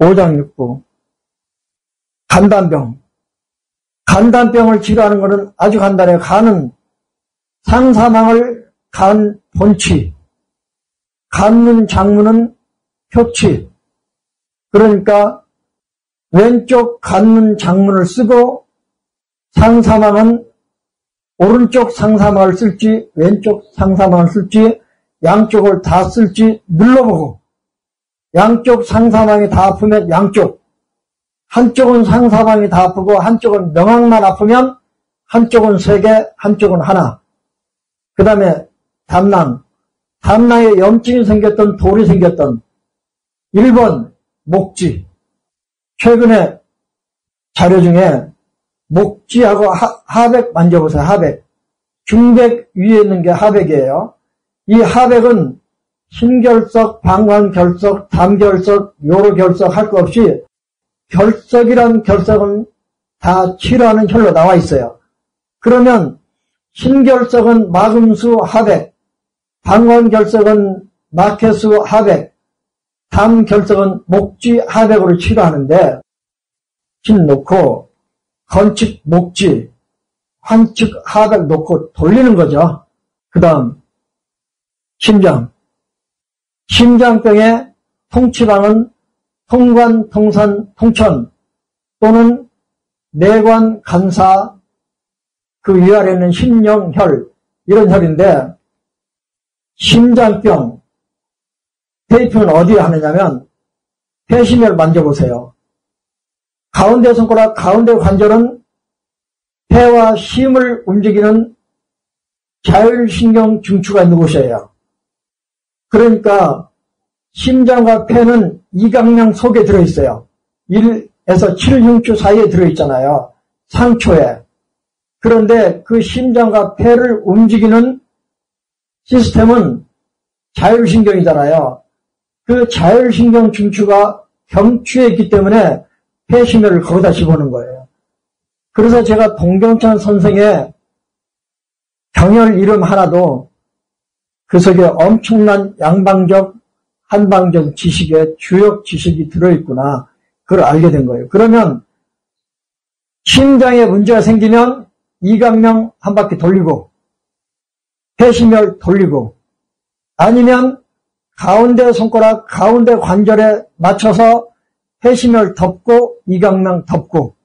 오장육부. 간단병. 간단병을 치료하는 것은 아주 간단해요. 간은 상사망을 간 본치, 간문 장문은 표치. 그러니까 왼쪽 간문 장문을 쓰고 상사망은 오른쪽 상사망을 쓸지 왼쪽 상사망을 쓸지 양쪽을 다 쓸지 눌러보고, 양쪽 상사망이 다 아프면 양쪽, 한쪽은 상사방이 다 아프고 한쪽은 명항만 아프면 한쪽은 3개, 한쪽은 하나. 그 다음에 담낭. 담낭에 염증이 생겼던 돌이 생겼던 1번 목지. 최근에 자료 중에 목지하고 하백 만져보세요. 하백. 중백 위에 있는 게 하백이에요. 이 하백은 신결석, 방광결석, 담결석, 요로결석 할 거 없이 결석이란 결석은 다 치료하는 혈로 나와 있어요. 그러면 신결석은 마금수 하백, 방광결석은 마케수 하백, 담결석은 목지 하백으로 치료하는데, 신 놓고 건축 목지, 환축 하백 놓고 돌리는 거죠. 그 다음 심장. 심장병의 통치방은 통관, 통산, 통천 또는 내관, 간사, 그 위아래는 심령혈, 이런 혈인데, 심장병 테이프는 어디에 하느냐면 폐심혈 만져보세요. 가운데 손가락 가운데 관절은 폐와 심을 움직이는 자율신경 중추가 있는 곳이에요. 그러니까 심장과 폐는 이강명 속에 들어있어요. 1에서 7흉추 사이에 들어있잖아요. 상초에. 그런데 그 심장과 폐를 움직이는 시스템은 자율신경이잖아요. 그 자율신경 중추가 경추에 있기 때문에 폐심혈을 거기다 집어넣는 거예요. 그래서 제가 동경찬 선생의 병혈 이름 하나도 그 속에 엄청난 양방적, 한방적 지식에 주역 지식이 들어있구나. 그걸 알게 된 거예요. 그러면 심장에 문제가 생기면 이강명 한 바퀴 돌리고 폐심혈 돌리고, 아니면 가운데 손가락 가운데 관절에 맞춰서 폐심혈 덮고 이강명 덮고,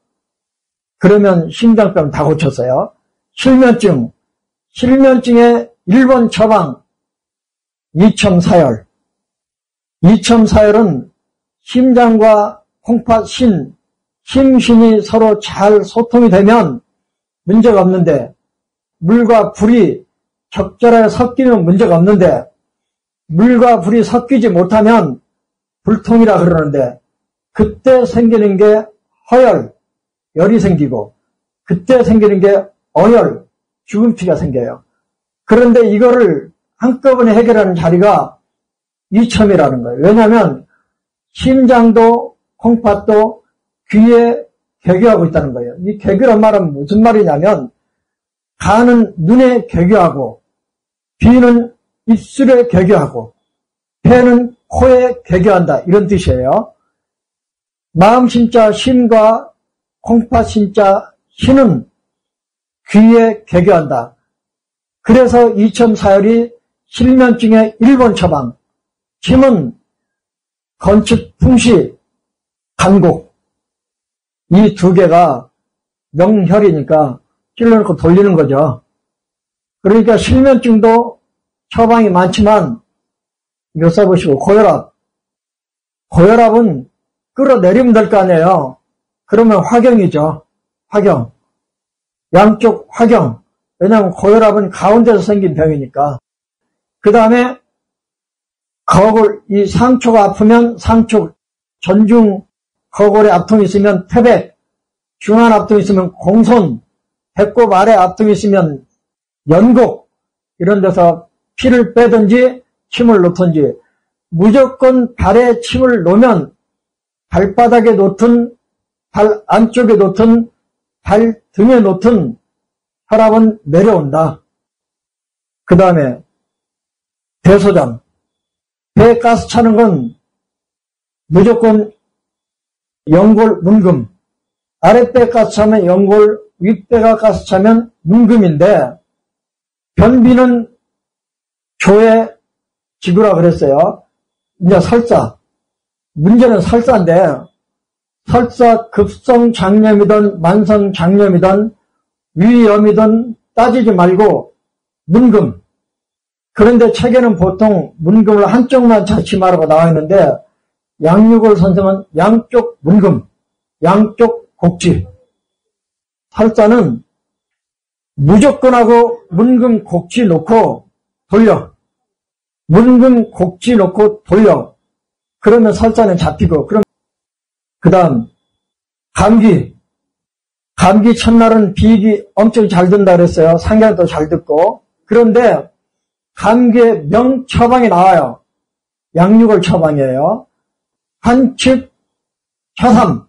그러면 심장병 다 고쳤어요. 실면증. 실면증의 1번 처방 이첨사열. 이첨사열은 심장과 콩팥신, 심신이 서로 잘 소통이 되면 문제가 없는데, 물과 불이 적절하게 섞이면 문제가 없는데, 물과 불이 섞이지 못하면 불통이라 그러는데, 그때 생기는 게 허열, 열이 생기고, 그때 생기는 게 어열, 주근피가 생겨요. 그런데 이거를 한꺼번에 해결하는 자리가 이첨이라는 거예요. 왜냐하면 심장도 콩팥도 귀에 개교하고 있다는 거예요. 이 개교란 말은 무슨 말이냐면, 간은 눈에 개교하고, 귀는 입술에 개교하고, 폐는 코에 개교한다, 이런 뜻이에요. 마음 신자 심과 콩팥 신자 신은 귀에 개교한다. 그래서 이첨사열이 실면증의 1번 처방, 침은 건축, 풍시, 간곡, 이 두 개가 명혈이니까 찔러놓고 돌리는 거죠. 그러니까 실면증도 처방이 많지만, 이거 써보시고, 고혈압. 고혈압은 끌어내리면 될 거 아니에요. 그러면 화경이죠. 화경. 양쪽 화경. 왜냐하면 고혈압은 가운데서 생긴 병이니까. 그 다음에 거골, 이 상초가 아프면 상초, 전중 거골에 압통이 있으면 태백, 중한 압통이 있으면 공손, 배꼽 아래 압통이 있으면 연곡, 이런 데서 피를 빼든지 침을 놓든지, 무조건 발에 침을 놓으면 발바닥에 놓든 발 안쪽에 놓든 발 등에 놓든 혈압은 내려온다. 그 다음에 배소장. 배에 가스 차는 건 무조건 연골, 문금. 아랫배 가서 차면 연골, 윗배가 가서 차면 문금인데, 변비는 조의 지구라 그랬어요. 이제 설사. 문제는 설사인데, 설사 급성 장염이든 만성 장염이든 위염이든 따지지 말고 문금. 그런데 책에는 보통 문금을 한쪽만 자취하라고 나와 있는데 양육월 선생은 양쪽 문금, 양쪽 곡지. 설사는 무조건 하고 문금 곡지 놓고 돌려. 문금 곡지 놓고 돌려. 그러면 설사는 잡히고. 그럼 그 다음 감기. 감기 첫날은 비익이 엄청 잘 든다 그랬어요. 상견도 잘 듣고. 그런데 감기의 명처방이 나와요. 양육월 처방이에요. 한측 차삼.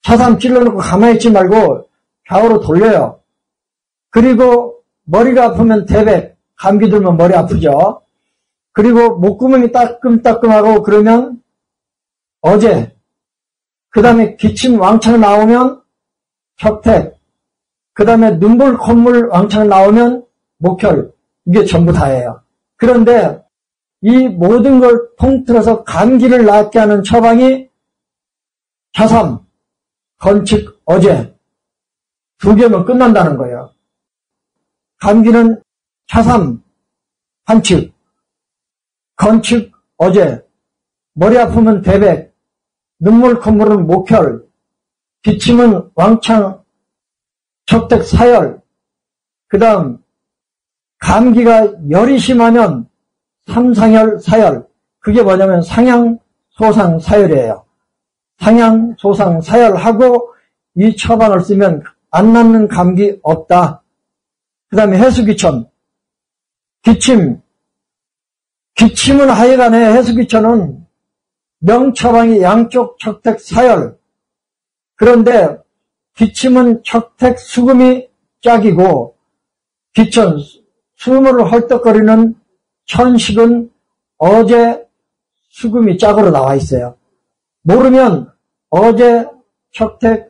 차삼 찔러놓고 가만히 있지 말고 좌우로 돌려요. 그리고 머리가 아프면 대백. 감기 들면 머리 아프죠. 그리고 목구멍이 따끔따끔하고 그러면 어제. 그 다음에 기침 왕창 나오면 척택. 그 다음에 눈물 콧물 왕창 나오면 목혈. 이게 전부 다예요. 그런데 이 모든 걸 통틀어서 감기를 낫게 하는 처방이 차삼, 건칙, 어제. 두 개면 끝난다는 거예요. 감기는 차삼, 한측, 건칙, 어제. 머리 아프면 대백, 눈물 콧물은 목혈, 기침은 왕창, 척택, 사열. 그 다음 감기가 열이 심하면 삼상열, 사열. 그게 뭐냐면 상향, 소상, 사열이에요. 상향, 소상, 사열하고 이 처방을 쓰면 안 낫는 감기 없다. 그 다음에 해수기천. 기침은 하여간에 해수기천은 명처방이 양쪽 척택, 사열. 그런데 기침은 척택, 수금이 짝이고 기천, 숨을 헐떡거리는 천식은 어제 수금이 짝으로 나와 있어요. 모르면 어제 척택을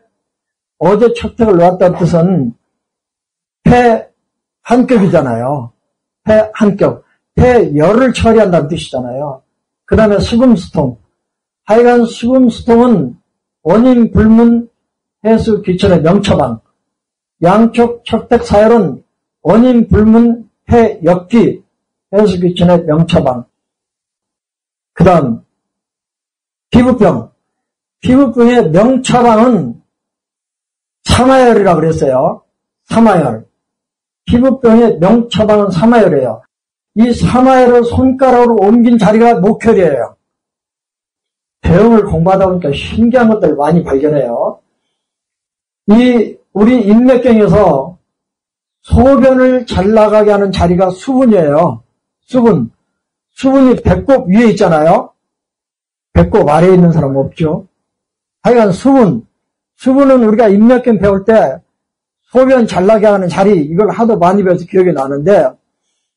놓았다는 뜻은 폐 한격이잖아요. 폐 한격. 폐열을 처리한다는 뜻이잖아요. 그 다음에 수금수통. 하여간 수금수통은 원인 불문 해수 기천의 명처방. 양쪽 척택 사열은 원인 불문 폐역기 해수 기천의 명처방. 그 다음 피부병. 피부병의 명처방은 삼하열이라고 그랬어요. 삼하열. 피부병의 명처방은 삼하열이에요. 이 삼하열을 손가락으로 옮긴 자리가 목혈이에요. 대응을 공부하다 보니까 신기한 것들 많이 발견해요. 우리 인맥경에서 소변을 잘 나가게 하는 자리가 수분이에요. 수분이 배꼽 위에 있잖아요. 배꼽 아래에 있는 사람 없죠. 하여간 수분은 우리가 인맥경 배울 때 소변 잘 나게 하는 자리, 이걸 하도 많이 배워서 기억이 나는데,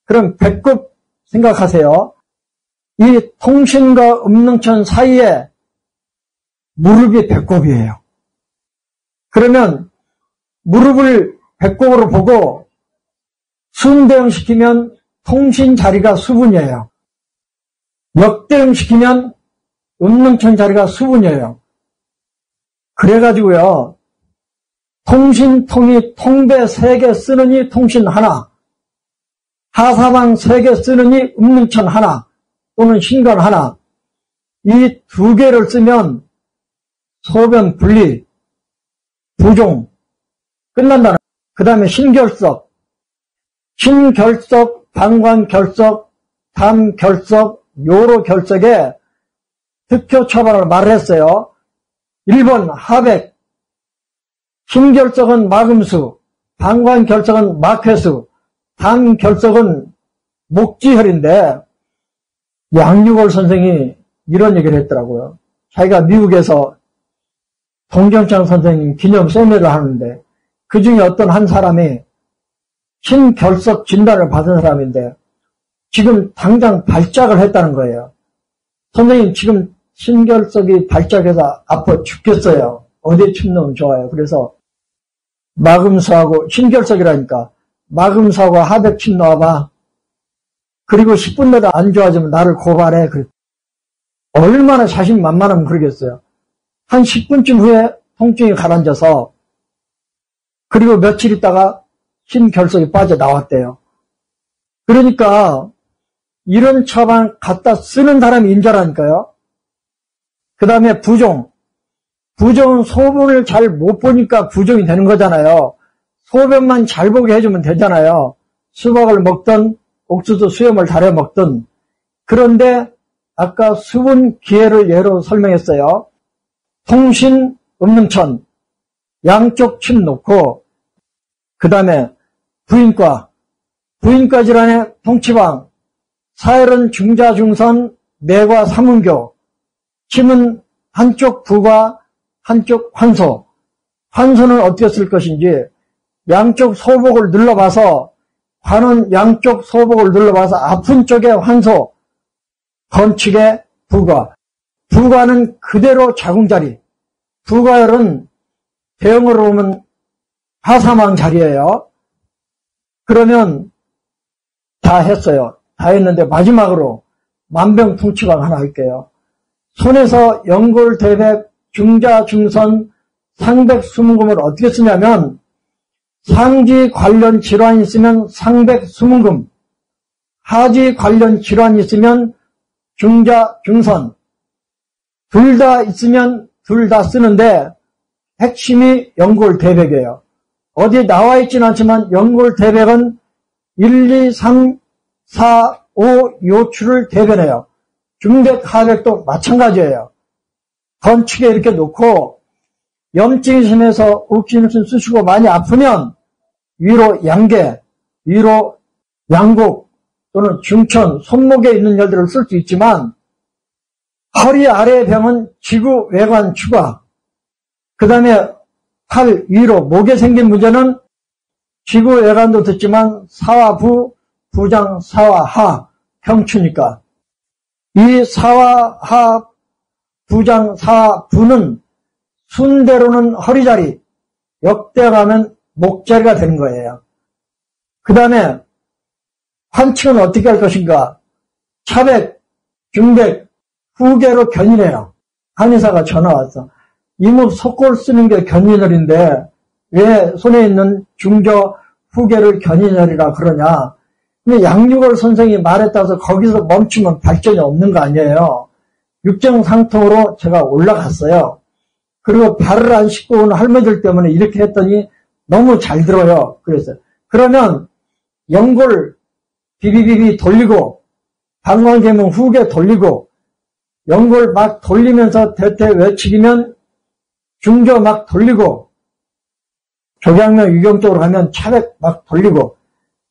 그럼 배꼽 생각하세요. 이 통신과 음릉천 사이에 무릎이 배꼽이에요. 그러면 무릎을 배꼽으로 보고 순대응시키면 통신 자리가 수분이에요. 역대응시키면 음릉천 자리가 수분이에요. 그래가지고요, 통신통이 통배 3개 쓰느니 통신 하나, 하사방 3개 쓰느니 음릉천 하나, 또는 신관 하나, 이 2개를 쓰면 소변 분리, 부종, 끝난다는. 그 다음에 신결석, 방광결석, 담결석, 요로결석에 득효 처방을 말했어요. 1번 하백, 신결석은 마금수, 방광결석은 막회수, 담결석은 목지혈인데, 양육월 선생이 이런 얘기를 했더라고요. 자기가 미국에서 동경창 선생님 기념 세미나를 하는데 그 중에 어떤 한 사람이 신결석 진단을 받은 사람인데 지금 당장 발작을 했다는 거예요. 선생님 지금 신결석이 발작해서 아파 죽겠어요. 어디에 침 넣으면 좋아요. 그래서 마금수하고, 신결석이라니까, 마금수하고 하백침 넣어봐. 그리고 10분 내로 안 좋아지면 나를 고발해. 얼마나 자신만만하면 그러겠어요. 한 10분쯤 후에 통증이 가라앉아서, 그리고 며칠 있다가 신결석이 빠져나왔대요. 그러니까 이런 처방 갖다 쓰는 사람이 인자라니까요. 그 다음에 부종. 부종은 소변을 잘 못 보니까 부종이 되는 거잖아요. 소변만 잘 보게 해주면 되잖아요. 수박을 먹든 옥수수 수염을 달여 먹든. 그런데 아까 수분 기회를 예로 설명했어요. 통신 음능천 양쪽 침 놓고, 그 다음에 부인과 질환의 통치방, 사혈은 중자 중선 내과 삼은교, 침은 한쪽 부과 한쪽 환소. 환소는 어떻게 쓸 것인지 양쪽 소복을 눌러봐서, 관은 양쪽 소복을 눌러봐서 아픈 쪽에 환소, 건축의 부과. 부과는 그대로 자궁자리. 부과열은 대형으로 보면 하사망 자리예요. 그러면 다 했어요. 다 했는데 마지막으로 만병통치방 하나 할게요. 손에서 연골대백, 중자, 중선, 상백, 수문금을 어떻게 쓰냐면, 상지 관련 질환이 있으면 상백, 수문금, 하지 관련 질환이 있으면 중자, 중선, 둘 다 있으면 둘 다 쓰는데 핵심이 연골대백이에요. 어디에 나와 있지는 않지만 연골대백은 1, 2, 3, 4, 5 요추를 대변해요. 중백, 하백도 마찬가지예요. 건축에 이렇게 놓고 염증이 심해서 옥신옥신 쑤시고 많이 아프면 위로 양계, 위로 양곡 또는 중천, 손목에 있는 열들을 쓸 수 있지만, 허리 아래의 병은 지구 외관 추가, 그 다음에 팔 위로 목에 생긴 문제는 지구 외관도 듣지만 사와 부, 부장 사와 하, 평추니까. 이 사와 하, 부장 사, 부는 순대로는 허리자리, 역대 가면 목자리가 되는 거예요. 그 다음에 환칭은 어떻게 할 것인가? 차백, 중백, 후계로 견인해요. 한의사가 전화 왔어. 이무 속골 쓰는 게 견인혈인데 왜 손에 있는 중저 후계를 견인혈이라 그러냐? 근데 양육월 선생이 말했다서 거기서 멈추면 발전이 없는 거 아니에요. 육정상통으로 제가 올라갔어요. 그리고 발을 안 씻고 온 할머니들 때문에 이렇게 했더니 너무 잘 들어요. 그래서 그러면 연골 비비비비 돌리고, 방광계문 후계 돌리고, 연골 막 돌리면서 대퇴 외치기면 중저 막 돌리고, 조경명 유경 쪽으로 가면 차백 막 돌리고.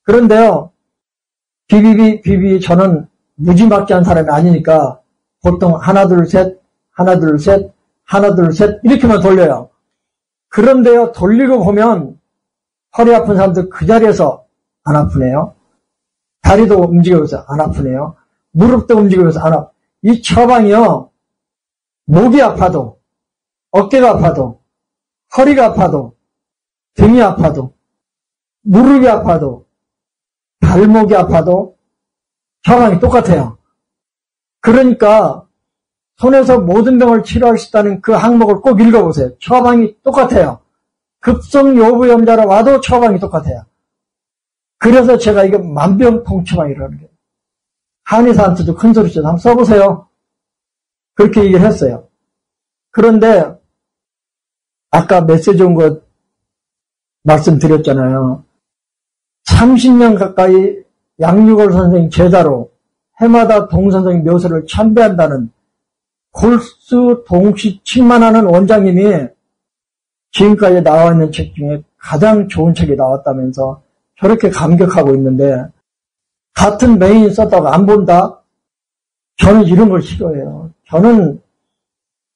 그런데요, 비비비 저는 무지막지한 사람이 아니니까 보통 하나 둘 셋, 하나 둘 셋, 하나 둘 셋 이렇게만 돌려요. 그런데요, 돌리고 보면 허리 아픈 사람들 그 자리에서 안 아프네요. 다리도 움직여서 안 아프네요. 무릎도 움직여서 안 아프. 이 처방이요, 목이 아파도, 어깨가 아파도, 허리가 아파도, 등이 아파도, 무릎이 아파도, 발목이 아파도 처방이 똑같아요. 그러니까 손에서 모든 병을 치료할 수 있다는 그 항목을 꼭 읽어보세요. 처방이 똑같아요. 급성 요부염자로 와도 처방이 똑같아요. 그래서 제가 이게 만병통치방이라는 게, 한의사한테도 큰 소리쳐 한번 써보세요. 그렇게 얘기를 했어요. 그런데 아까 메시지 온 거 말씀드렸잖아요. 30년 가까이 양육월 선생님 제자로 해마다 동선생님 묘소를 참배한다는 골수 동시 칭만하는 원장님이 지금까지 나와 있는 책 중에 가장 좋은 책이 나왔다면서 저렇게 감격하고 있는데, 같은 메인 썼다고 안 본다? 저는 이런 걸 싫어해요. 저는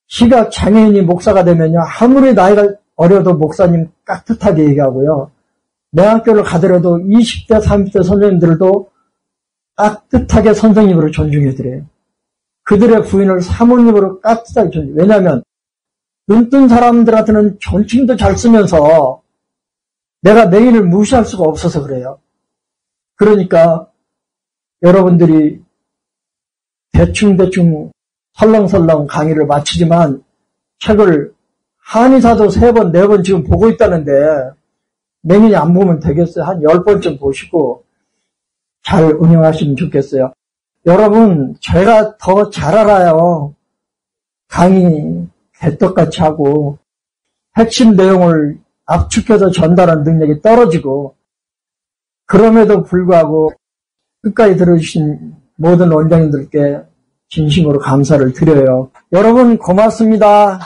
시각 장애인이 목사가 되면요, 아무리 나이가 어려도 목사님 깍듯하게 얘기하고요, 내 학교를 가더라도 20대 30대 선생님들도 깍듯하게 선생님으로 존중해드려요. 그들의 부인을 사모님으로 깍듯하게 줬어요. 왜냐하면 눈뜬 사람들한테는 존칭도 잘 쓰면서 내가 메인을 무시할 수가 없어서 그래요. 그러니까 여러분들이 대충 설렁설렁 강의를 마치지만 책을 한의사도 3번, 4번 지금 보고 있다는데 맹인이 안 보면 되겠어요. 한 10번쯤 보시고 잘 운영하시면 좋겠어요. 여러분, 제가 더 잘 알아요. 강의 개떡같이 하고 핵심 내용을 압축해서 전달하는 능력이 떨어지고, 그럼에도 불구하고 끝까지 들어주신 모든 원장님들께 진심으로 감사를 드려요. 여러분 고맙습니다.